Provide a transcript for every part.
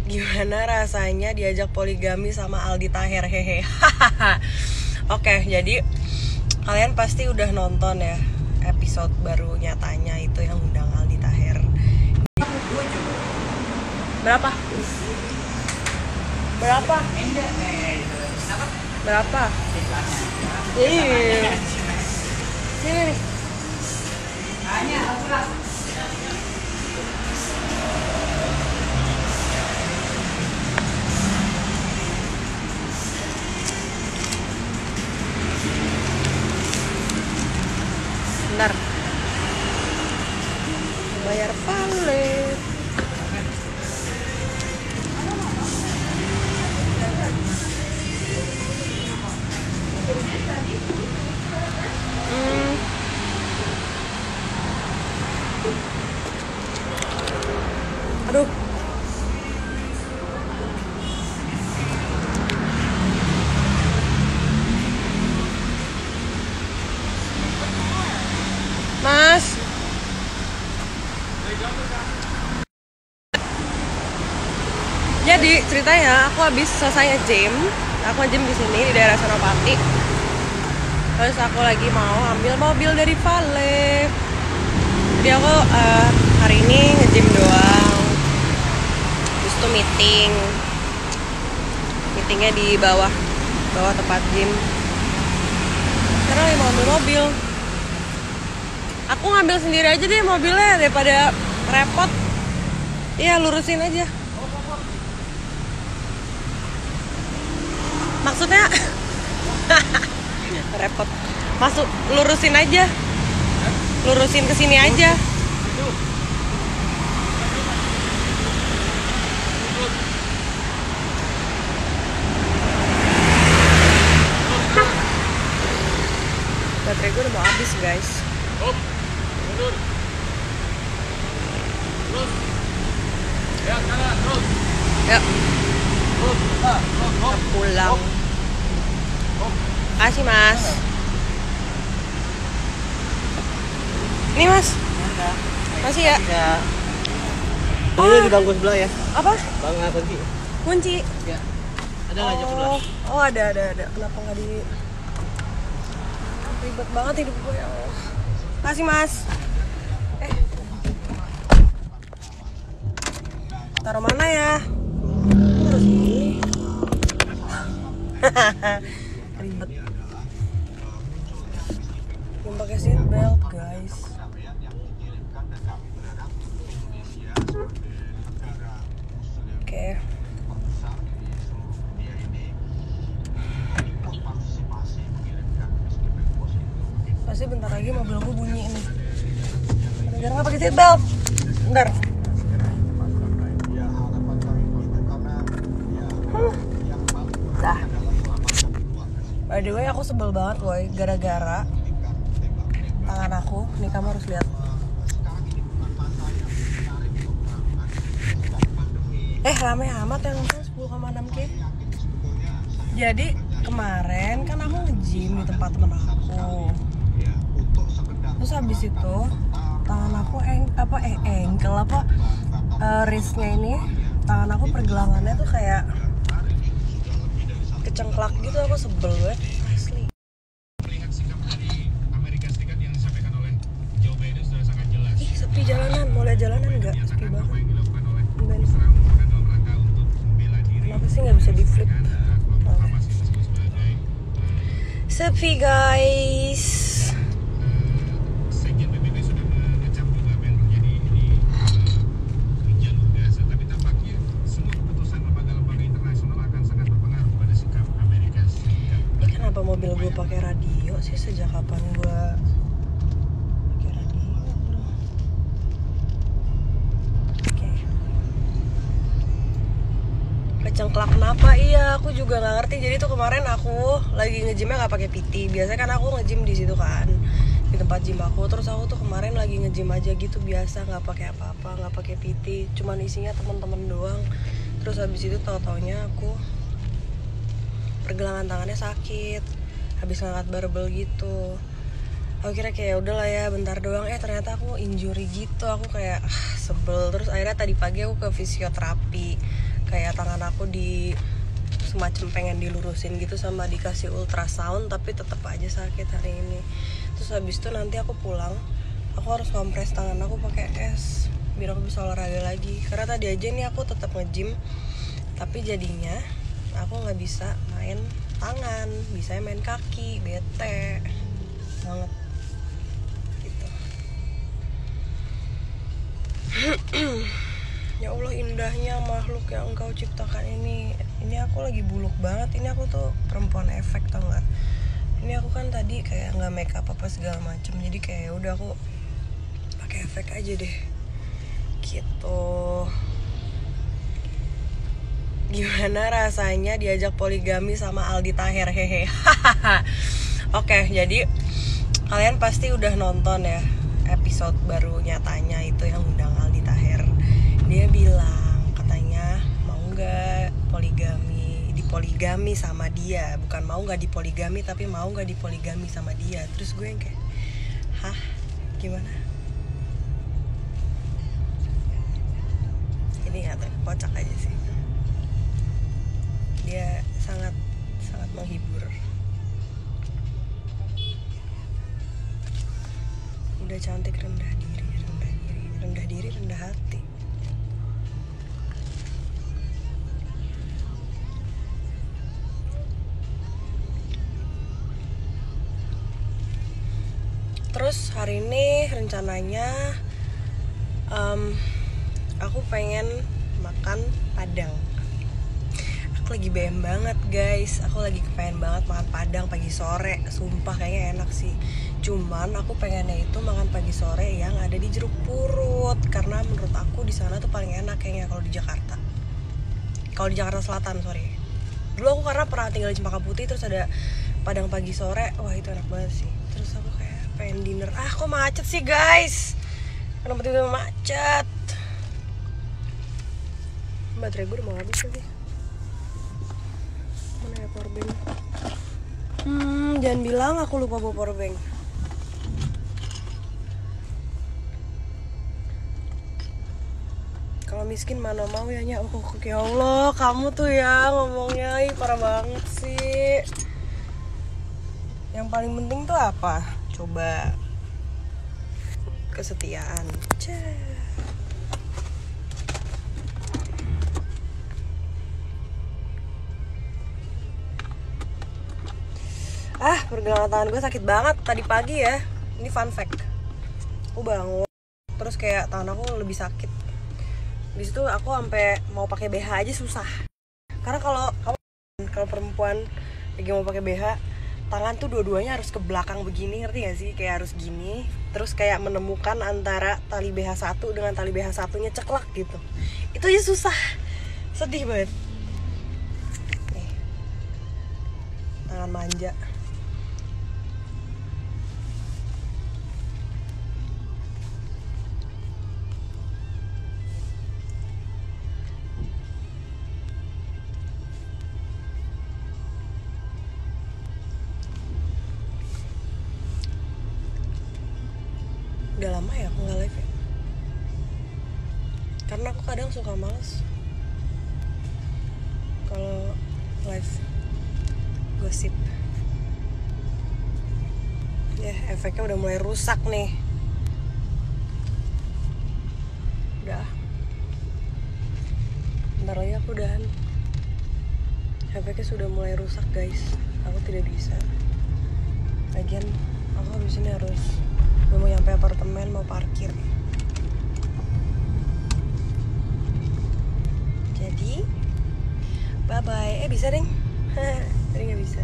gimana rasanya diajak poligami sama Aldi Taher, hehe. Oke, jadi kalian pasti udah nonton ya episode baru nyatanya itu yang undang Aldi Taher. Berapa? Berapa? Berapa? Iya. Sini nih. Bentar. Bayar valet. Aduh. Mas. Jadi ceritanya aku habis selesai nge-gym. Aku nge-gym di sini di daerah Senopati. Terus aku lagi mau ambil mobil dari valet. Jadi aku hari ini nge-gym doang. Terus tuh meetingnya di bawah tempat gym. Sekarang lagi mau ambil mobil. Aku ngambil sendiri aja deh mobilnya daripada repot. Iya, lurusin aja. Maksudnya repot. Masuk lurusin aja. Lurusin ke sini aja. Baterai gue udah mau habis, guys. Terus. Ya, kanan, terus. Ya. Terus. Kita pulang. Kasih, Mas. Ini, Mas. Masih ya? Ya. Ini di bangku sebelah ya. Apa? Bangku kunci. Kunci. Ya. Ada nggak jam sebelah? Oh, ada. Kenapa nggak di... Ribet banget hidup gue ya Allah. Kasih, Mas. Taruh mana ya? Taruh sini. Ribet. Belum pakai seat belt, guys. Oke. Pasti bentar lagi mobil gue bunyi nih. Gara-gara nggak pakai seat belt. Bentar. Dah. By the way, aku sebel banget loh, gara-gara tangan aku. Nih kamu harus lihat. Rame amat yang nonton 10,6K. Jadi kemarin kan aku nge-gym di tempat temen aku. Terus habis itu tangan aku wristnya ini, tangan aku pergelangannya tuh kayak kecengklak gitu. Aku sebel banget asli. Melihat sikap dari Amerika Serikat yang disampaikan oleh Joe Biden sudah sangat jelas. Ih, sepi jalanan. Mau lihat jalanan nggak? Sepi banget. Apa yang dilakukan oleh Ben. Israel merupakan dalam rangka untuk membela diri. Kenapa sih nggak bisa di flip? Kelompok Hamas yang disebut sebagai Sepi, guys. Sekjen PBB sudah mengecam juga apa yang terjadi di jalur Gaza. Tapi tampaknya semua keputusan lembaga-lembaga internasional akan sangat berpengaruh pada sikap Amerika Serikat. Ini kenapa mobil gue pakai radio sih? Sejak kapan gue pakai radio? Oke. Kecengklak kenapa? Iya, aku juga nggak ngerti. Jadi tuh kemarin aku lagi nge-gymnya nggak pakai PT. Biasanya kan aku nge-gym di situ kan, di tempat gym aku. Terus aku tuh kemarin lagi nge-gym aja gitu biasa, nggak pakai apa-apa, nggak pakai PT. Cuman isinya teman-teman doang. Terus habis itu tahu-taunya aku pergelangan tangannya sakit, habis ngangkat barbel gitu. Aku kira kayak udah lah ya bentar doang, ternyata aku injury gitu. Aku kayak sebel. Terus akhirnya tadi pagi aku ke fisioterapi. kayak tangan aku di semacam pengen dilurusin gitu sama dikasih ultrasound, tapi tetap aja sakit hari ini. Terus habis itu nanti aku pulang, aku harus kompres tangan aku pakai es biar aku bisa olahraga lagi. Karena tadi aja nih aku tetap nge-gym, tapi jadinya aku nggak bisa main tangan, bisa main kaki, bete banget gitu. Ya Allah, indahnya makhluk yang Engkau ciptakan ini. Ini aku lagi buluk banget. Ini aku tuh perempuan efek, tau nggak? Ini aku kan tadi kayak nggak make up apa segala macem, jadi kayak udah aku pakai efek aja deh gitu. Gimana rasanya diajak poligami sama Aldi Taher? Hehe. Oke, jadi kalian pasti udah nonton ya episode baru nyatanya itu yang undang Aldi Taher. Dia bilang katanya mau nggak dipoligami sama dia, bukan mau nggak dipoligami tapi mau nggak dipoligami sama dia. Terus gue yang kayak, hah, gimana? Ini nggak tahu, kocak aja sih. Dia sangat menghibur. Udah cantik rendah diri rendah hati. Terus hari ini rencananya aku pengen makan Padang. Aku lagi BM banget guys, aku lagi kepengen banget makan Padang pagi sore. Sumpah kayaknya enak sih. Cuman aku pengennya itu makan pagi sore yang ada di Jeruk Purut, karena menurut aku di sana tuh paling enak kayaknya kalau di Jakarta. Kalau di Jakarta Selatan, sorry. Dulu aku karena pernah tinggal di Cempaka Putih, terus ada Padang pagi sore, wah itu enak banget sih. Terus aku kayak pengen dinner. Kok macet sih guys? Kenapa tiba-tiba macet? Baterai gue udah mau habis lagi. Mana ya powerbank? Jangan bilang aku lupa bawa powerbank. Kalau miskin mana mau ya nya. Ya Allah, kamu tuh ya ngomongnya parah banget sih. Yang paling penting tuh apa? Coba kesetiaan. Pergelangan tangan gue sakit banget tadi pagi ya. Ini fun fact. Aku bangun terus kayak tangan aku lebih sakit. Di situ aku sampai mau pakai BH aja susah. Karena kalau perempuan lagi mau pakai BH, tangan tuh dua-duanya harus ke belakang begini, ngerti gak sih? Kayak harus gini, terus kayak menemukan antara tali BH satu dengan tali BH satunya ceklek gitu. Itu aja susah, sedih banget. Nih, tangan manja. Udah lama ya aku nggak live ya, karena aku kadang suka males kalau live gosip. Ya efeknya udah mulai rusak nih. Udah, bentar lagi aku udahan. Efeknya sudah mulai rusak guys. Aku tidak bisa. Lagian aku habis ini harus mau nyampe apartemen, mau parkir. Jadi bye bye. Bisa deng. Tadi nggak bisa.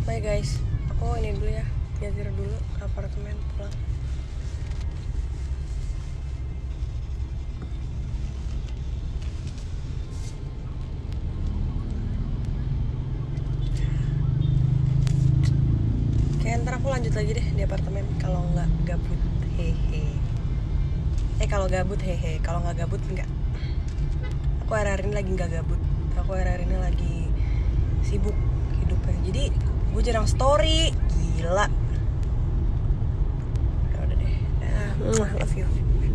Bye guys. Aku ini dulu ya, nyetir dulu ke apartemen, pulang. Ntar aku lanjut lagi deh di apartemen kalau nggak gabut, hehe. Kalau gabut hehe, kalau nggak gabut enggak. Aku hari-hari ini lagi nggak gabut, aku hari-hari ini lagi sibuk hidupnya. Jadi gue jarang story, gila. Udah deh. Love you.